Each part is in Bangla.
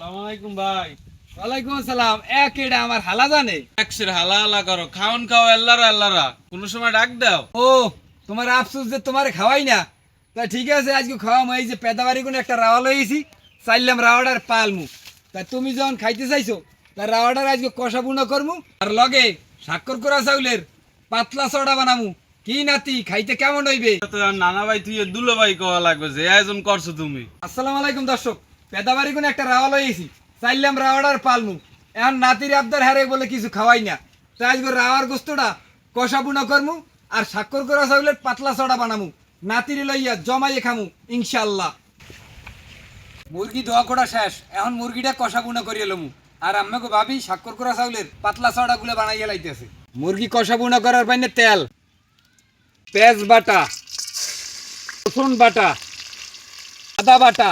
আসসালামু আলাইকুম ভাই। ওয়ালাইকুম আসসালাম। একেডা আমার হালা জানে। একশের হালা হালা করো, খাওন খাও আল্লাহরা আল্লাহরা, কোন সময় ডাক দাও। ও, তোমার আফসোস যে তোমার খাওয়াই না। তা ঠিক আছে, আজকে খাওয়াম। এই যে পেদাবাড়ি কোন একটা রাওয়া লইছি, চাইলাম রাওয়াটার পালমু। তা তুমি যখন খাইতে চাইছো, তা রাওয়াটার আজকে কষা বুনা করমু, আর লগে স্বাক্ষর করা চাউলের পাতলা চড়া বানামু। কি নাতি, খাইতে কেমন হইবে? তো আর নানা ভাই তুই দুলো ভাই কওয়া লাগবে, যে আয়োজন করছো তুমি। আসসালামু আলাইকুম দর্শক। পেদাবাড়ি কোন একটা রাওয়া লইছি, চাইলাম রাওয়াটার পালমু। এখন নাতির আবদার হারে বলে কিছু খাওয়াই না। তাই আজকে রাওয়ার গোস্তটা কষা বুনা করমু, আর স্বাক্ষর করা চাউলের পাতলা চড়া বানামু। নাতিরে লইয়া জমাইয়ে খামু ইনশাল্লাহ। মুরগি ধোয়া করা শেষ, এখন মুরগিটা কষা বুনা করিয়ে লমু। আর আম্মাকে ভাবি স্বাক্ষর করা চাউলের পাতলা চড়া গুলো বানাইয়া লাইতেছে। মুরগি কষা বুনা করার পাইনে তেল, পেঁয়াজ বাটা, রসুন বাটা, আদা বাটা,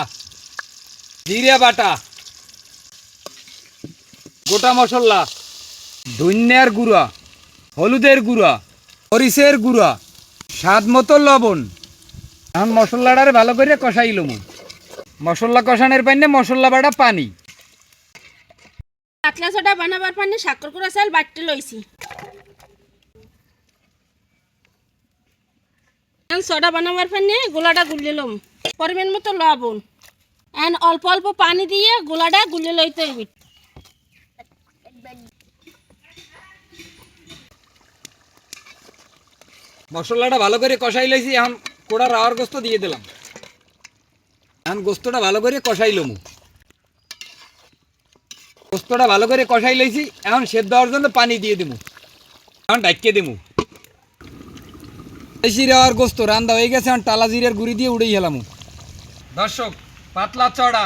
জিরা বাটা, গোটা মশলা, ধনিয়ার গুঁড়া, হলুদের গুঁড়া, মরিচের গুঁড়া, স্বাদ মতো লবণ। এখন মশলাটারে ভালো করে কষাই লমু। মশলা কষানোর পাইনে মশলা বাটা পানি। পাতলা চটা বানাবার পানি স্বাক্ষর করা চাল বাটতে লইছি। চটা বানাবার পানি গোলাটা গুলে লম, পরিমাণ মতো লবণ, এন অল্প অল্প পানি দিয়ে গোলাটা গুলে লইতে হইবে। মশলাটা ভালো করে কষাই লইছি, এখন কোড়া রাওয়ার গোস্ত দিয়ে দিলাম। এখন গোস্তটা ভালো করে কষাই লমু। গোস্তটা ভালো করে কষাই লইছি, এখন সেদ্ধ হওয়ার জন্য পানি দিয়ে দিমু। এখন ডাইকে দিমু। দেশি রাওয়ার গোস্ত রান্দা হয়ে গেছে, এখন টালা জিরের গুঁড়ি দিয়ে উড়েই হেলামু। দর্শক, পাতলা চড়া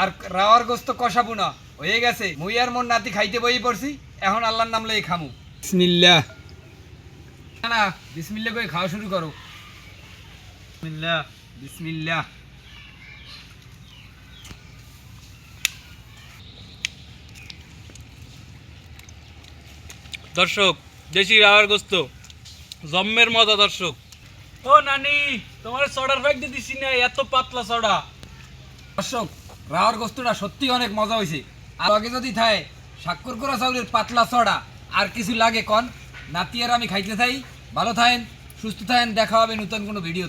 আর রাওয়ার গোস্ত কষা বুনা হয়ে গেছে। মুই আর মোর নাতি খাইতে বই পড়ছি, এখন আল্লাহর নাম লই খামু। বিসমিল্লাহ। না, বিসমিল্লাহ করে খাওয়া শুরু করো। বিসমিল্লাহ। বিসমিল্লাহ। দর্শক, দেশি রাওয়ার গোস্ত জম্মের মজা। দর্শক, ও নানি, তোমার চড়ার ফাইক দিয়ে দিছি না, এত পাতলা চড়া। দর্শক, রাওয়ার গোস্তটা সত্যি অনেক মজা হয়েছে। আর আগে যদি থাকে স্বাক্ষর করা চাউলের পাতলা চড়া, আর কিছু লাগে কন। নাতি আর আমি খাইতে চাই। ভালো থাকেন, সুস্থ থাকেন, দেখা হবে নতুন কোনো ভিডিও।